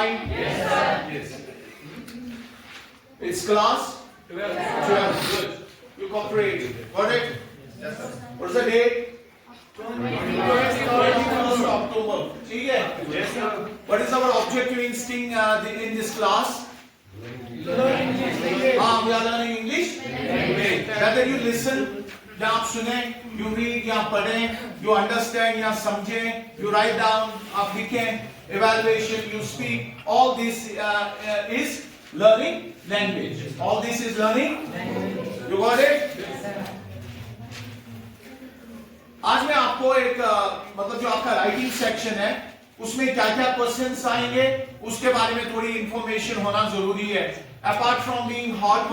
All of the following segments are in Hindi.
mind? Yes, sir. Yes. It's class 12. Good. You cooperated. Got it? Yes, sir. What's the date? 21st October. ठीक है? Yes, sir. What is our objective instinct in this class? Learning English. We are learning English. Whether you listen, या आप सुने, you read या पढ़ें, you understand या समझें, you write down, आप लिखें, evaluation, you speak, all this is learning language. All this is learning language. You got it? आज मैं आपको एक मतलब जो आपका राइटिंग सेक्शन है उसमें क्या क्या क्वेश्चंस आएंगे उसके बारे में थोड़ी इंफॉर्मेशन होना जरूरी है. Apart from being hard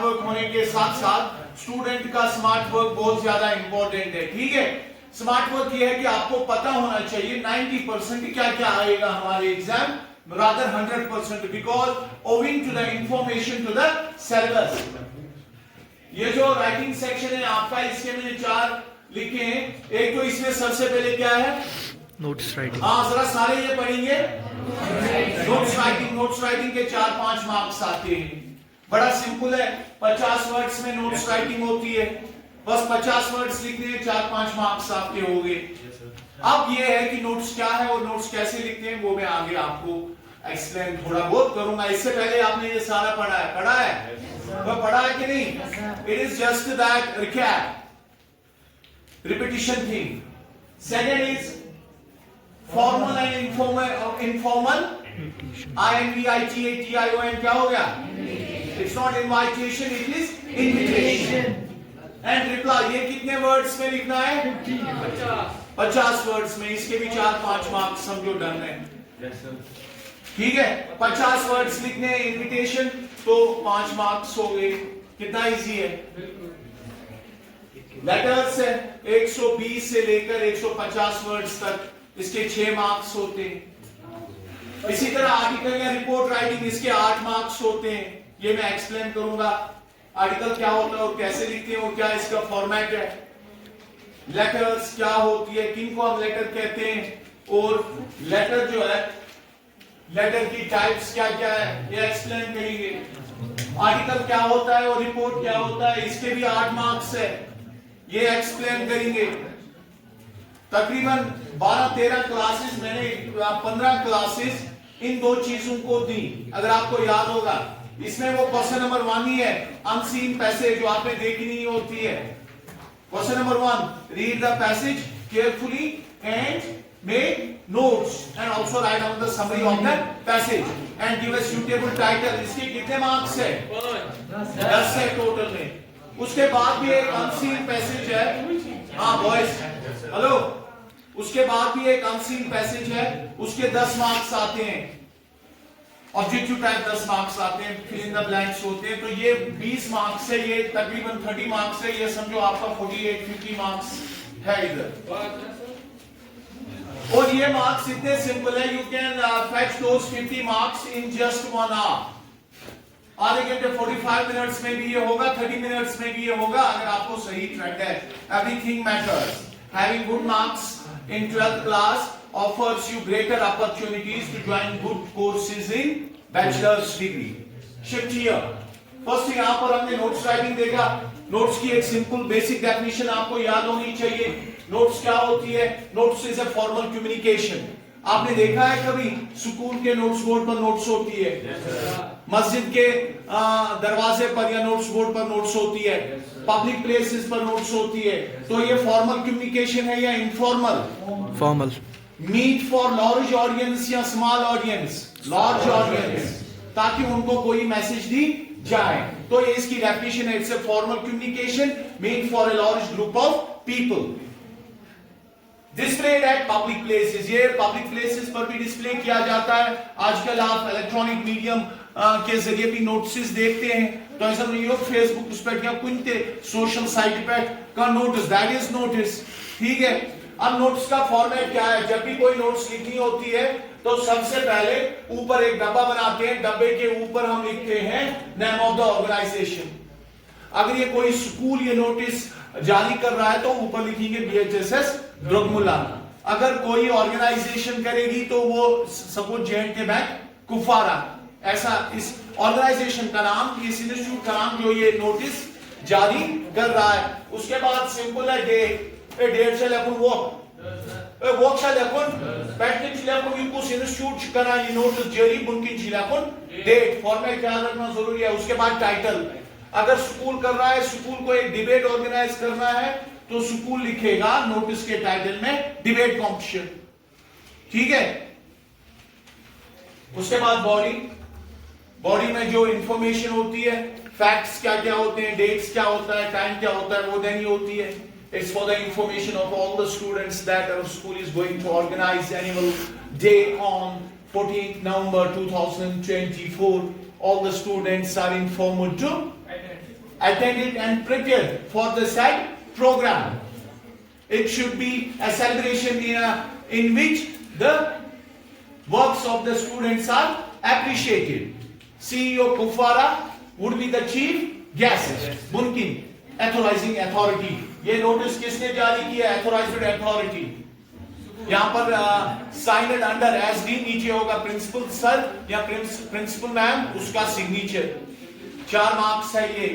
work होने के साथ साथ स्टूडेंट का स्मार्ट वर्क बहुत ज्यादा इंपॉर्टेंट है. ठीक है? स्मार्ट वर्क ये है कि आपको पता होना चाहिए 90% क्या क्या आएगा हमारे exam, rather 100%, because owing to the information to the syllabus. ये जो राइटिंग सेक्शन है आपका, इसके मैंने 4 लिखे हैं. एक तो इसमें सबसे पहले क्या है? Notes writing. जरा सारे ये पढ़ेंगे. नोट्स राइटिंग के 4-5 मार्क्स आते हैं. बड़ा सिंपल है, 50 वर्ड्स में नोट्स राइटिंग होती है. बस 50 वर्ड्स लिखने हैं, 4-5 मार्क्स आपके हो गए. अब ये है कि नोट्स क्या है और नोट्स कैसे लिखते हैं वो मैं आगे आपको एक्सप्लेन थोड़ा बहुत करूंगा. इससे पहले आपने ये सारा पढ़ा है वो पढ़ा है कि नहीं? It is just that recap, repetition thing. Second is formal and informal. INVITATION क्या हो गया? It's not invitation, it is invitation. And reply, ये कितने वर्ड्स में लिखना है? 50 वर्ड्स में. इसके भी 4-5 मार्क्स समझो डन है. ठीक है? 50 वर्ड्स लिखने, इन्विटेशन तो 5 मार्क्स हो गए. कितना इजी है? लेटर्स है 120 से लेकर 150 वर्ड्स तक, इसके 6 मार्क्स होते हैं. इसी तरह आर्टिकल या रिपोर्ट राइटिंग, इसके 8 मार्क्स होते हैं. ये मैं एक्सप्लेन करूंगा आर्टिकल क्या होता है और कैसे लिखते हैं और क्या इसका फॉर्मेट है. लेटर्स क्या होती है, किनको हम लेटर कहते हैं, और लेटर जो है, लेटर की टाइप्स क्या क्या है, ये एक्सप्लेन करेंगे. आर्टिकल क्या होता है और रिपोर्ट क्या होता है, इसके भी 8 मार्क्स है, ये एक्सप्लेन करेंगे. तकरीबन 12-13 क्लासेस मैंने 15 क्लासेस इन 2 चीजों को दी. अगर आपको याद होगा, इसमें वो क्वेश्चन नंबर 1 ही है, अनसीन पैसेज जो आपने देखनी होती है. Question number 1, read the passage carefully and make notes and also write down the summary of the passage and give a suitable title. इसके कितने मार्क्स है? 10 है टोटल में. उसके बाद भी एक अनसीन पैसेज है. हाँ बॉयज, हेलो. उसके बाद भी एक अनसीन पैसेज है, उसके 10 मार्क्स आते हैं. ऑब्जेक्टिव टाइप 10 मार्क्स आते हैं, फिल इन द ब्लैंक्स होते हैं. तो ये 20 मार्क्स है, ये तकरीबन 30 मार्क्स है. ये समझो आपका 48-50 मार्क्स है इधर. और ये मार्क्स इतने सिंपल है, you can fetch those 50 marks in just 1 hour. आधे घंटे 45 मिनट्स में भी ये होगा, 30 मिनट्स में भी ये होगा, अगर आपको सही ट्रेंड है. Everything matters. Having good marks in 12th class offers you greater opportunities to join good courses in bachelor's degree. Shift here. First thing, यहाँ पर हमने notes writing देखा. Notes की एक simple basic definition आपको याद होनी चाहिए. Notes क्या होती है? Notes is a formal communication. आपने देखा है कभी स्कूल के नोट्स बोर्ड पर नोट्स होती है, मस्जिद के दरवाजे पर या नोट्स बोर्ड पर नोट्स होती है, पब्लिक प्लेसेस पर नोट्स होती है. तो ये फॉर्मल कम्युनिकेशन है या informal? Formal. Meant for large audience या स्मॉल ऑडियंस? लार्ज ऑडियंस, ताकि उनको कोई मैसेज दी जाए. तो ये इसकी डेफिनेशन है. It's a formal communication meant for a large group of people. Displayed at public places, ये पब्लिक प्लेसेस पर भी डिस्प्ले किया जाता है. आजकल आप इलेक्ट्रॉनिक मीडियम के जरिए भी नोटिस देखते हैं. तो ऐसा नहीं फेसबुक उस पर या कुछ सोशल साइट पे का नोटिस, दैट इज नोटिस. ठीक है? अब नोट्स का फॉर्मेट क्या है? जब भी कोई नोट्स लिखनी होती है तो सबसे पहले ऊपर एक डब्बा बनाते हैं. डब्बे के ऊपर हम लिखते हैं नेम ऑफ द ऑर्गेनाइजेशन. अगर ये कोई स्कूल ये नोटिस जारी कर रहा है तो ऊपर लिखेंगे BHSS द्रुगमुल्ला. अगर कोई ऑर्गेनाइजेशन करेगी तो वो सपोज J&K बैंक कुफारा, ऐसा इस ऑर्गेनाइजेशन का नाम, इस इंस्टीट्यूट का नाम जो ये नोटिस जारी कर रहा है। उसके बाद सिंपल है डेट से लेकर वॉक से लेकर पैटर्न से लेकर ये कुछ इंस्टीट्यूट करा ये नोटिस जारी बुनकिन से लेकर डेट फॉर्मेट क्या रखना जरूरी है। उसके बाद टाइटल, अगर स्कूल कर रहा है, स्कूल को एक डिबेट ऑर्गेनाइज करना है तो स्कूल लिखेगा नोटिस के टाइटल में डिबेट कॉम्पिटिशन, ठीक है। उसके बाद बॉडी में जो इंफॉर्मेशन होती है, फैक्ट्स क्या क्या होते हैं, डेट्स क्या होता है, टाइम क्या होता है, वो देनी होती है। It's for the information of all the students that our school is going to organize annual day on 14th November 2024. All the students are informed to attend it and prepare for the said program. It should be a celebration in which the works of the students are appreciated. CEO Kufara would be the chief guest. Bunkin, authorizing authority. ये नोटिस किसने जारी किया? Authorised authority. यहाँ पर साइनड अंडर एसडी, नीचे होगा प्रिंसिपल सर या प्रिंसिपल मैम, उसका सिग्नेचर। 4 मार्क्स है ये।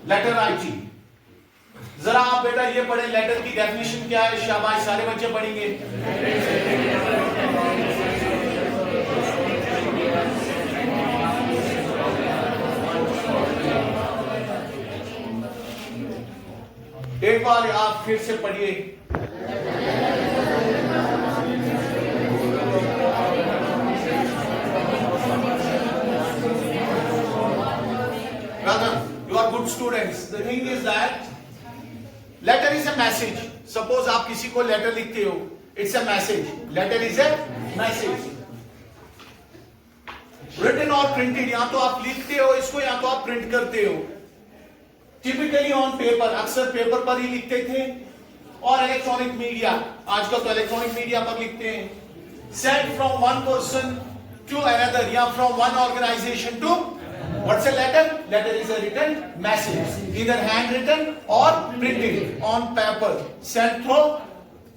लेटर राइटिंग, जरा आप बेटा ये पढ़े, लेटर की डेफिनेशन क्या है? शाबाश, सारे बच्चे पढ़ेंगे। एक बार आप फिर से पढ़िए। Brother, you are good students. The thing is that letter is a message. Suppose आप किसी को लेटर लिखते हो, it's a message. Letter is a message. Written or printed, या तो आप लिखते हो इसको या तो आप प्रिंट करते हो। टिपिकली ऑन पेपर, अक्सर पेपर पर ही लिखते थे, और इलेक्ट्रॉनिक मीडिया, आजकल तो इलेक्ट्रॉनिक मीडिया पर लिखते हैं। Send from one person to another या from one organisation to, what's a letter? Letter is a written message, either hand written or printed on paper, sent through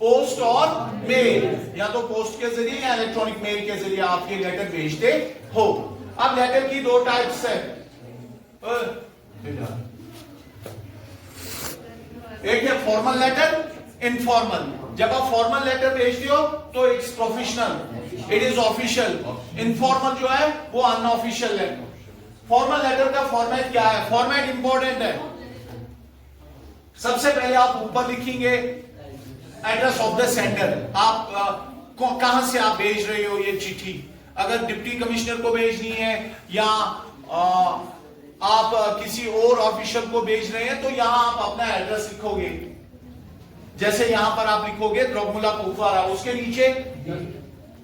post or mail, या तो पोस्ट के जरिए या इलेक्ट्रॉनिक मेल के जरिए आप ये लेटर भेजते हो। अब लेटर की 2 टाइप्स है। एक है फॉर्मल लेटर, इनफॉर्मल। जब आप फॉर्मल लेटर भेजते हो तो it's professional, it is official. Informal जो है वो अनऑफिशियल है। फॉर्मल लेटर का फॉर्मेट क्या है? फॉर्मेट इंपॉर्टेंट है। सबसे पहले आप ऊपर लिखेंगे एड्रेस ऑफ द सेंडर, आप कहां से आप भेज रहे हो ये चिट्ठी। अगर डिप्टी कमिश्नर को भेजनी है या आप किसी और ऑफिशियल को भेज रहे हैं तो यहां आप अपना एड्रेस लिखोगे। जैसे यहां पर आप लिखोगे द्रोगमुला कुफारा, उसके नीचे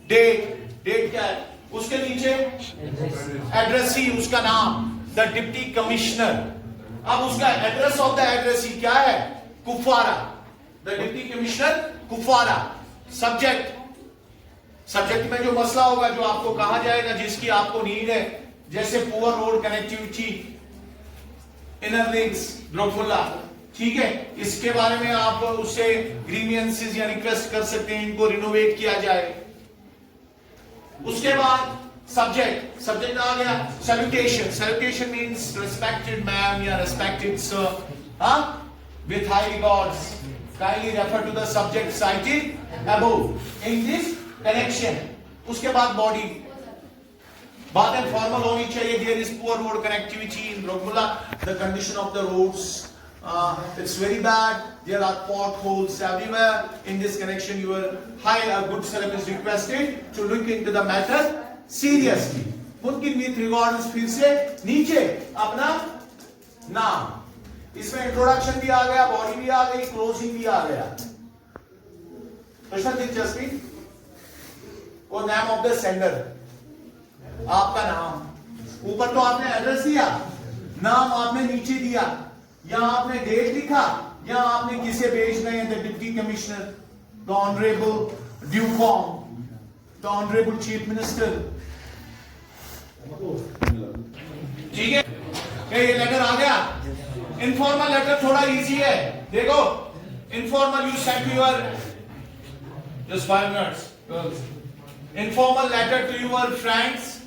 डेट क्या है? उसके नीचे एड्रेसी, उसका नाम द डिप्टी कमिश्नर। अब उसका एड्रेस ऑफ द एड्रेसी क्या है? Kufra, the deputy commissioner Kufra. Subject में जो मसला होगा, जो आपको कहा जाएगा, जिसकी आपको नीड है, जैसे poor road connectivity, inner links, द्रोगमुला, ठीक है, इसके बारे में आप उससे ग्रीवियंसेस या रिक्वेस्ट कर सकते हैं, इनको रिनोवेट किया जाए। उसके बाद सब्जेक्ट आ गया। सैल्यूटेशन मींस रिस्पेक्टेड मैम या respected sir, with high regards, kindly refer to the subject cited above in this connection. उसके बाद बॉडी, बातें फॉर्मल होनी चाहिए। There is poor road connectivity in Drogmula. The condition of the roads, it's very bad. There are potholes everywhere. In this connection, your good self is requested to look into the matter seriously. मुमकिन with regards, फिर से नीचे अपना नाम, इसमें इंट्रोडक्शन भी आ गया, बॉडी भी आ गई, क्लोजिंग भी आ गया। प्रश्न दिलचस्पी, वो नेम ऑफ द सेंडर, आपका नाम। ऊपर तो आपने एड्रेस दिया, नाम आपने नीचे दिया, यहां आपने डेट लिखा, यहां आपने किसे भेज रहे हैं? The deputy commissioner, the honourable ड्यूकॉम, द ऑनरेबल चीफ मिनिस्टर, ठीक है। ये लेटर आ गया। इनफॉर्मल लेटर थोड़ा इजी है, देखो। Informal you send your just 5 minutes informal letter to your friends,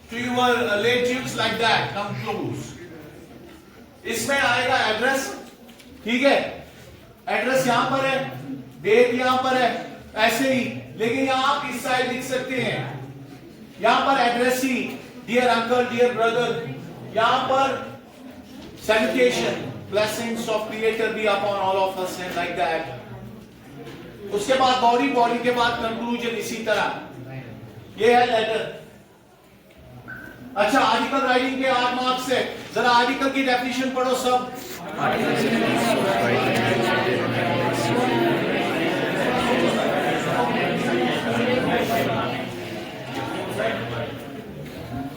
to your relatives, like that. Come close. इसमें आएगा एड्रेस, ठीक है, एड्रेस यहां पर है, डेट यहां पर है, ऐसे ही। लेकिन यहां आप इस साइड लिख सकते हैं, यहां पर एड्रेस ही डियर अंकल, डियर ब्रदर, यहां पर salutation, blessings of creator be upon all of us and like that. उसके बाद बॉडी, बॉडी के बाद कंक्लूजन, इसी तरह। ये है लेटर। अच्छा, आर्टिकल राइटिंग के 8 मार्क्स है। जरा आर्टिकल की डेफिनेशन पढ़ो सब।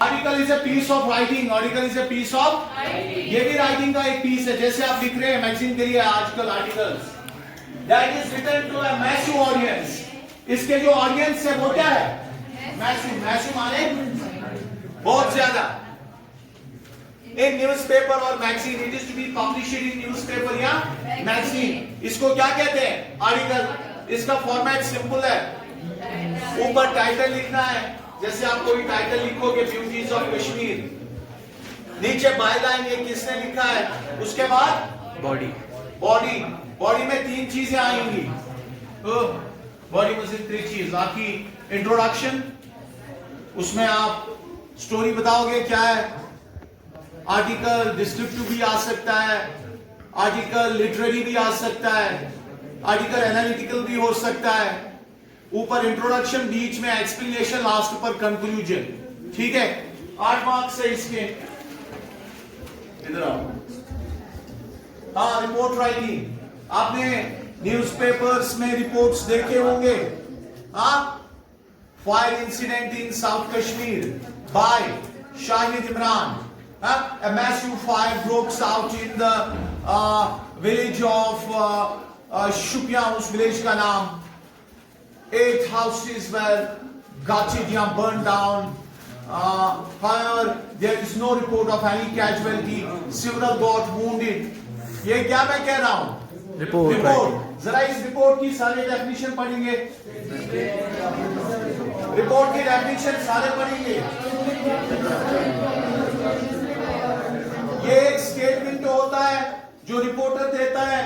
Article is a piece of writing, article is a piece of, ये भी राइटिंग का एक पीस है। जैसे आप लिख रहे हैं मैगजीन के लिए आजकल articles, that is written to a massive audience. इसके जो ऑडियंस है वो क्या है? मैसिव। मैसिव माने बहुत ज्यादा। एक न्यूज़पेपर और magazine, it is to be published in newspaper या मैगजीन, इसको क्या कहते हैं? आर्टिकल। इसका फॉर्मेट सिंपल है, ऊपर टाइटल लिखना है, जैसे आप कोई टाइटल लिखोगे ब्यूटीज ऑफ कश्मीर, नीचे बाय लाइन ये किसने लिखा है, उसके बाद बॉडी। बॉडी, बॉडी में 3 चीजें आएंगी। बॉडी में सिर्फ 3 चीज। बाकी इंट्रोडक्शन, उसमें आप स्टोरी बताओगे क्या है। आर्टिकल डिस्क्रिप्टिव भी आ सकता है, आर्टिकल लिटरेरी भी आ सकता है, आर्टिकल एनालिटिकल भी हो सकता है। ऊपर इंट्रोडक्शन, बीच में एक्सप्लेनेशन, लास्ट पर कंक्लूजन। ठीक है, 8 मार्क्स है इसके। इधर आओ। हाँ, रिपोर्ट राइटिंग। आपने न्यूज़पेपर्स में रिपोर्ट्स देखे होंगे। हाँ, fire incident in south Kashmir by Shahid Imran. A massive fire broke out in the village of Shupian, उस village का नाम। 8 houses were gutted या burned down. However, there is no report of any casualty. Several got wounded. ये क्या मैं कह रहा हूँ? रिपोर्ट। जरा इस रिपोर्ट की सारे डेफिनेशन पढ़ेंगे। रिपोर्ट की डेफिनेशन सारे पढ़ेंगे। ये एक स्टेटमेंट होता है जो रिपोर्टर देता है,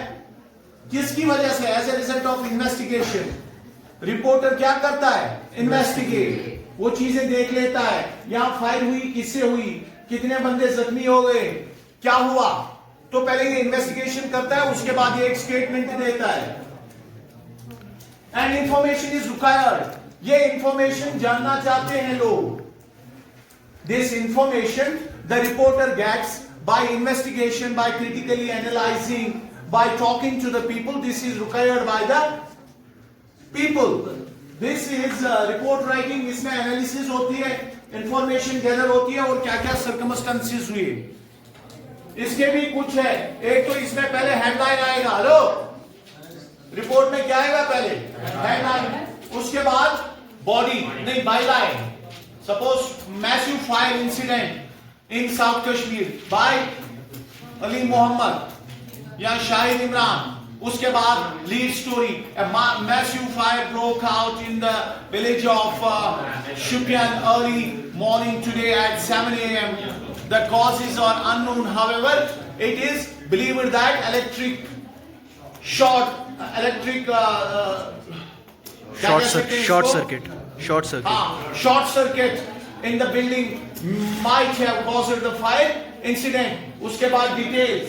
किसकी वजह से? As a result of investigation. Reporter क्या करता है? इन्वेस्टिगेट, वो चीजें देख लेता है। यहां फायर हुई, किससे हुई, कितने बंदे जख्मी हो गए, क्या हुआ, तो पहले ये इन्वेस्टिगेशन करता है, उसके बाद ये एक स्टेटमेंट देता है। एंड इंफॉर्मेशन इज रिक्वायर्ड, ये इंफॉर्मेशन जानना चाहते हैं लोग। This information the reporter gets by investigation, by critically analysing, by talking to the people. This is required by the people. This is report writing. इसमें एनालिसिस होती है, इंफॉर्मेशन गैदर होती है, और क्या क्या सर्कमस्टेंसेस हुए। इसके भी कुछ है। एक तो इसमें पहले हेडलाइन आएगा। हेलो, रिपोर्ट में क्या आएगा? पहले हेडलाइन, उसके बाद बॉडी, नहीं byline. Suppose massive fire incident in south Kashmir by Ali Mohammad या शाहिद इमरान। उसके बाद lead story, massive fire broke out in the village of Shupiyan early morning today at 7 AM. The causes are unknown. However, it is believed that electric short circuit in the building might have caused the fire incident. उसके बाद details,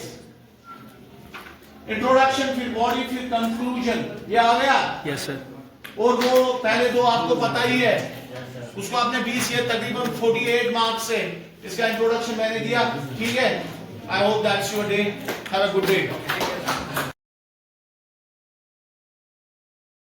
introduction, फिर body, फिर conclusion. ये आ गया? Yes sir. और वो पहले दो आपको पता ही है, उसको आपने 20, ये तकरीबन 48 मार्क्स है। इसका इंट्रोडक्शन मैंने दिया। ठीक है, I hope that's your day. Have a good day.